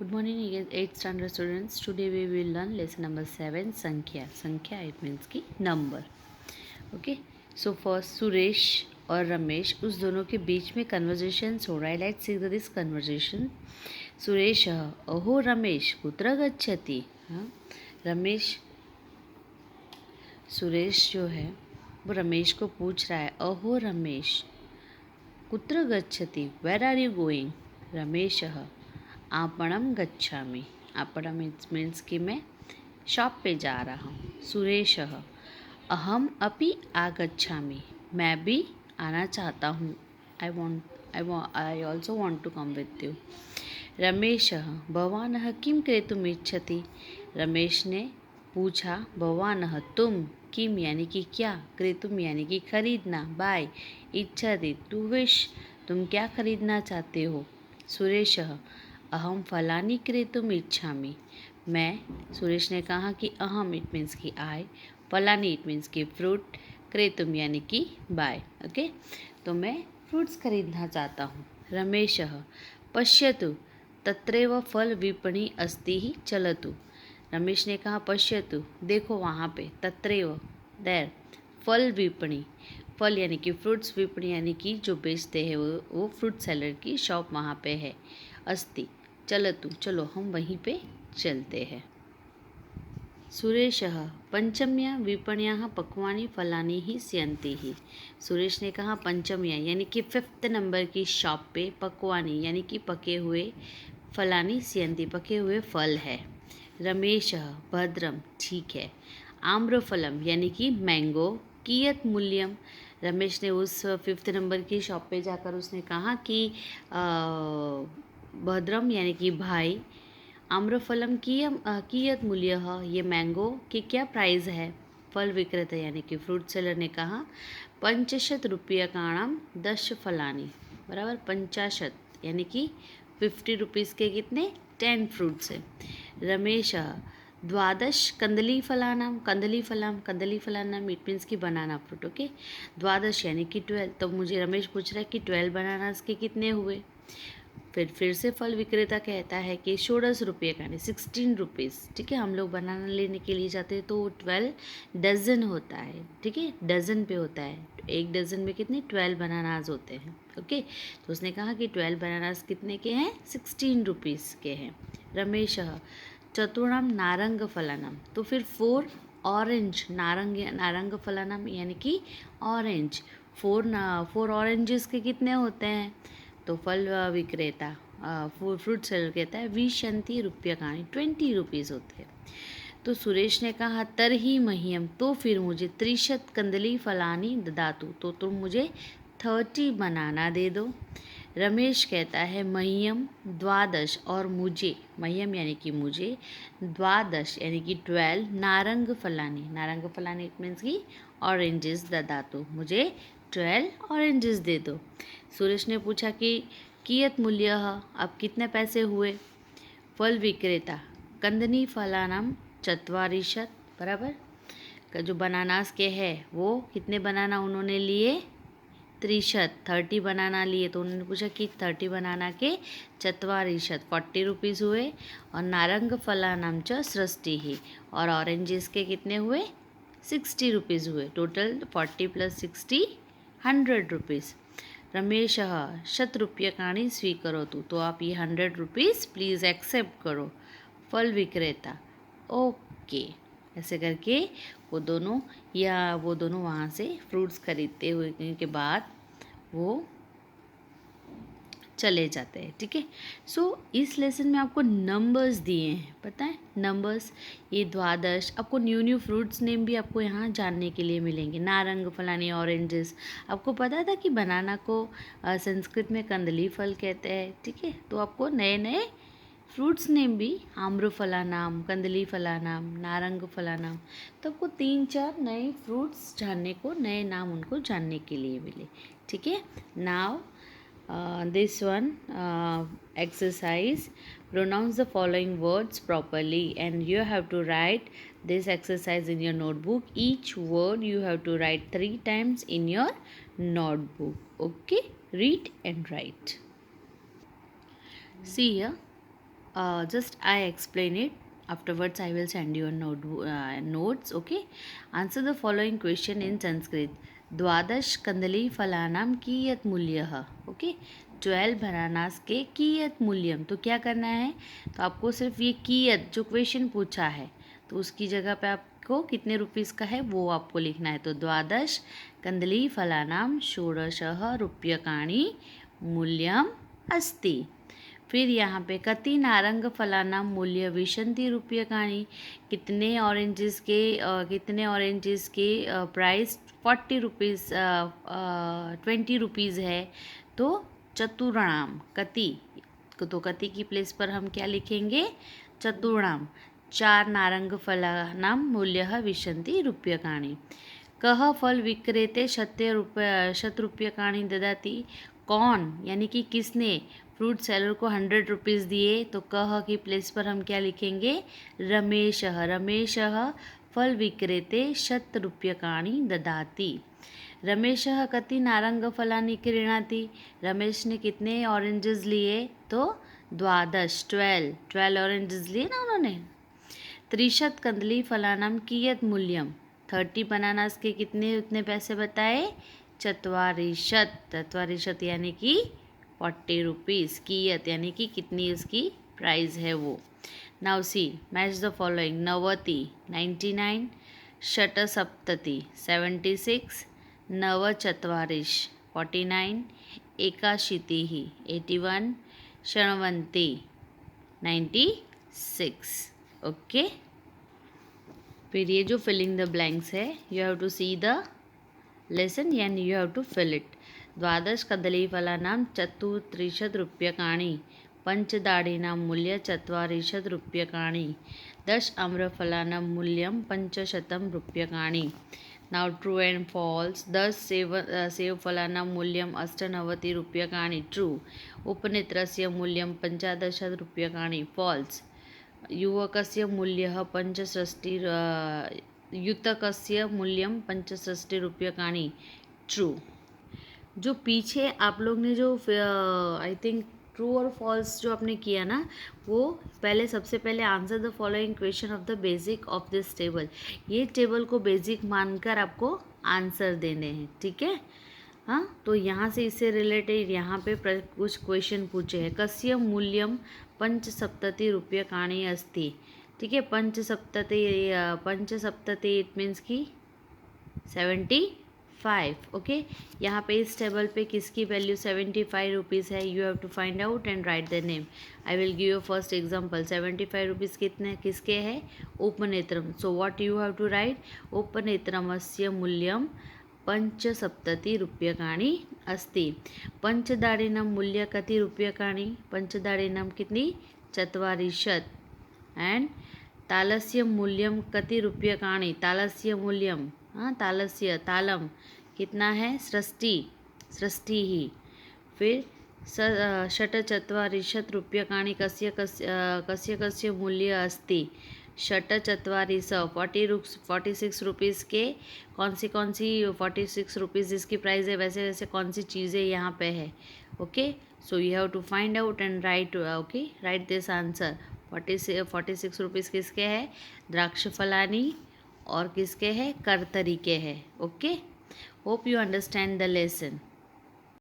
Good morning, 8th standard students. Today we will learn lesson number 7, संख्या. संख्या it means की number. Okay. So first Suresh और रमेश उस दोनों के बीच में conversations हो रहा है. Let's see this conversation. Suresh अहो रमेश कुत्र गच्छति. रमेश सुरेश जो है वो रमेश को पूछ रहा है अहो रमेश कुत्र गच्छति. Where are you going? रमेशः आपणम गच्छामि. आपणम मीन्स कि मैं शॉप पे जा रहा हूँ. सुरेशः अहम अपि आगच्छामि. मैं भी आना चाहता हूँ. I also want to come with you. रमेशः भवानः किं क्रेतुम् इच्छति. रमेश ने पूछा भवानः तुम, किम यानी कि क्या, क्रेतुम यानी कि खरीदना, बाय, इच्छति टू विश, तुम क्या खरीदना चाहते हो. सुरेशः अहम फलानी क्रेतुम इच्छामि. मैं, सुरेश ने कहा कि अहम इट मीन्स कि आई, फलानी इट मीन्स कि फ्रूट, क्रेतुम यानी कि बाय. ओके, तो मैं फ्रूट्स खरीदना चाहता हूँ. रमेशः पश्यतु तत्रैव फल विपणी अस्ति ही चलतु. रमेश ने कहा पश्यतु देखो वहाँ पे, तत्रैव देर, फल विपणी, फल यानी कि फ्रूट्स, विपणी यानी कि जो बेचते हैं वो फ्रूट सेलर की शॉप वहाँ पे है. अस्ति चलतु चलो हम वहीं पे चलते हैं. सुरेशः पंचम्या विपण्याः पक्वानि फलानि ही स्यन्ति ही. सुरेश ने कहा पंचम्या यानी कि 5th नंबर की शॉप पे पक्वानी यानी कि पके हुए, फलानी स्यन्ति पके हुए फल है. रमेशः भद्रम ठीक है. आम्रफलम यानी कि मैंगो, कियत मूल्यम. रमेश ने उस 5th नंबर की शॉप पे जाकर उसने कहा कि भद्रम यानी कि भाई, आम्रफलम कियत मूल्य है, ये मैंगो की क्या प्राइस है. फल विक्रेता यानी कि फ्रूट सेलर ने कहा 50 रूप्यकाणाम 10 फलानी. बराबर 50 यानी कि 50 रुपीज़ के कितने 10 फ्रूट्स है. रमेश 12 कंदली फलानाम. कंदली फलानाम इट मीन्स की बनाना फ्रूट. ओके, 12 यानी कि 12. तो मुझे रमेश पूछ रहा है कि 12 बनानास के कितने हुए. फिर से फल विक्रेता कहता है कि 16 रुपये का नहीं, 16 रुपीज़. ठीक है, हम लोग बनाना लेने के लिए जाते हैं तो 12 डजन होता है. ठीक है, डजन पे होता है. एक डजन में कितने 12 बनानाज होते हैं. ओके, तो उसने कहा कि 12 बनानाज कितने के हैं 16 रुपीज़ के हैं. रमेश चतुर्णाम नारंग फलानाम. तो फिर 4 ऑरेंज, नारंग फलानाम यानी कि ऑरेंज, 4 ऑरेंजेस के कितने होते हैं. तो फल विक्रेता फ्रूट सेलर कहता है 20 रूप्यकाणि 20 रुपीज़ होते हैं. तो सुरेश ने कहा तरही मह्यम, तो फिर मुझे 30 कंदली फलानी ददातु, तो तुम मुझे 30 बनाना दे दो. रमेश कहता है मह्यम 12 और मुझे, मह्यम यानी कि मुझे, 12 यानी कि 12 नारंग फलानी इट मीन्स की ऑरेंजेस ददातु, मुझे 12 ऑरेंजेस दे दो. सुरेश ने पूछा कि कियत मूल्य, अब कितने पैसे हुए. फल विक्रेता कंदनी फलानाम 40. बराबर का जो बनानास के है वो कितने बनाना उन्होंने लिए 30 बनाना लिए. तो उन्होंने पूछा कि 30 बनाना के 40 रुपीज़ हुए. और नारंग फलानाम च सृष्टि ही, और ऑरेंजेस के कितने हुए 60 रुपीज़ हुए. Total 40 + 60 100 rupees. रमेश 100 रूप्यकाणि स्वीकरोतु, तो आप ये 100 रुपीज़ प्लीज़ एक्सेप्ट करो. फल विक्रेता ओके. ऐसे करके वो दोनों वहाँ से फ्रूट्स खरीदते हुए के बाद वो चले जाते हैं. ठीक है, सो इस लेसन में आपको नंबर्स दिए हैं, पता है नंबर्स. ये 12 आपको न्यू फ्रूट्स नेम भी आपको यहाँ जानने के लिए मिलेंगे. नारंग फलानी ऑरेंजेस. आपको पता था कि बनाना को संस्कृत में कंदली फल कहते हैं. ठीक है, तो आपको नए नए फ्रूट्स नेम भी, आम्रफलानाम, कंदली फलानाम, नारंग फलानाम, तो आपको 3-4 नए फ्रूट्स जानने को, नए नाम उनको जानने के लिए मिले. ठीक है, now this one exercise, pronounce the following words properly and you have to write this exercise in your notebook. Each word you have to write 3 times in your notebook. Okay, read and write. See here, Just I explain it. Afterwards, I will send you a notes. Okay. Answer the following question in Sanskrit. द्वादश कंदली फलानाम कियत मूल्यः. Okay. 12 bananas के कियत मूल्यम. तो क्या करना है, तो आपको सिर्फ ये कियत जो क्वेश्चन पूछा है तो उसकी जगह पे आपको कितने रुपीज़ का है वो आपको लिखना है. तो द्वादश कंदली फलानाम षोडशः रूप्यकाणि मूल्यम अस्ति. फिर यहाँ पे कति नारंग फलाना मूल्य विशंति रूप्यकाणि. कितने ऑरेंजेस के प्राइस 40 रुपीज़ 20 रुपीज़ है. तो चतुर्णाम कति, तो कति की प्लेस पर हम क्या लिखेंगे, चतुर्णाम. 4 नारंग फलानाम मूल्य विशंति रूप्यकाणि. कह फल विक्रेते शतरूप्यकाणि ददाति. कौन यानी कि किसने फ्रूट सेलर को 100 रुपीज़ दिए. तो कह की प्लेस पर हम क्या लिखेंगे, रमेशः. रमेशः फल विक्रेते शतरूप्यकाणि ददाति. रमेशः कति नारंग फलानि क्रीणाति. रमेश ने कितने ऑरेंजेस लिए, तो 12 ऑरेंजेस लिए ना उन्होंने. 30 कंदली फलानाम कियत मूल्यम. 30 बनानास के कितने उतने पैसे बताए, चत्वारिशत यानी कि 40 रुपीज़. कियत यानी कि कितनी उसकी प्राइस है वो. Now see match the following. 90 99, षट्सप्तति 76, नवचत्वारिश 49, एकाशीतिः 81, षण्वन्ति 96. ओके. फिर ये जो फिलिंग द ब्लैंक्स है, you have to see the lesson and you have to fill it. द्वादश कदलीफलानां 34 रूप्यकाणि. पंचदाड़ीनां मूल्य 40 रूप्यकाणि. 10 आम्रफलानां मूल्यं 500 रूप्यकाणि. Now true and false. 10 सेवफलानां मूल्यं 98 रूप्यकाणि. ट्रू. उपनेत्रस्य मूल्यं 15 रूप्यकाणि. फॉल्स. युवकस्य मूल्यः 65, युतकस्य मूल्यं 65 रूप्यकाणि. ट्रू. जो पीछे आप लोग ने जो आई थिंक ट्रू और फॉल्स जो आपने किया ना, वो पहले सबसे पहले answer the following question of the basic of this table. ये टेबल को बेसिक मानकर आपको आंसर देने हैं. ठीक है. हाँ, तो यहाँ से इससे रिलेटेड यहाँ पे कुछ क्वेश्चन पूछे हैं. कस्य मूल्यम 570 रूप्यकाणि अस्ति. ठीक है. 570 इट मीन्स की 75. ओके. यहाँ पे इस टेबल पे किसकी वैल्यू 75 रुपीज़ है. You have to find out and write the name. I will give you first example. 75 rupees कितने किसके है, उपनेत्रम. So what you have to write, उपनेत्रमस्य मूल्यम 570 रूप्यकाणि अस्ति. पंचदाड़ीनां मूल्य कति रूप्यकाणि. पंचदाड़ीनां कितनी 44. एंड तालस्य मूल्यम कति रूप्यकाणि. तालस्य मूल्यम, हाँ तालस्य तालम कितना है, सृष्टि ही. फिर षट्चत्वारिंशत् रूप्यकाणि कस्य मूल्य अस्ति. षट्चत्वारिंश 46 रुपीज़ के कौन सी 46 रुपीज़ जिसकी प्राइस है, वैसे वैसे कौन सी चीज़ें यहाँ पे है. Okay. So you have to find out and write. Okay, write this answer. 46 rupees किसके है, द्राक्ष फलानी, और किसके है, करतरी के है. Okay. Hope you understand the lesson.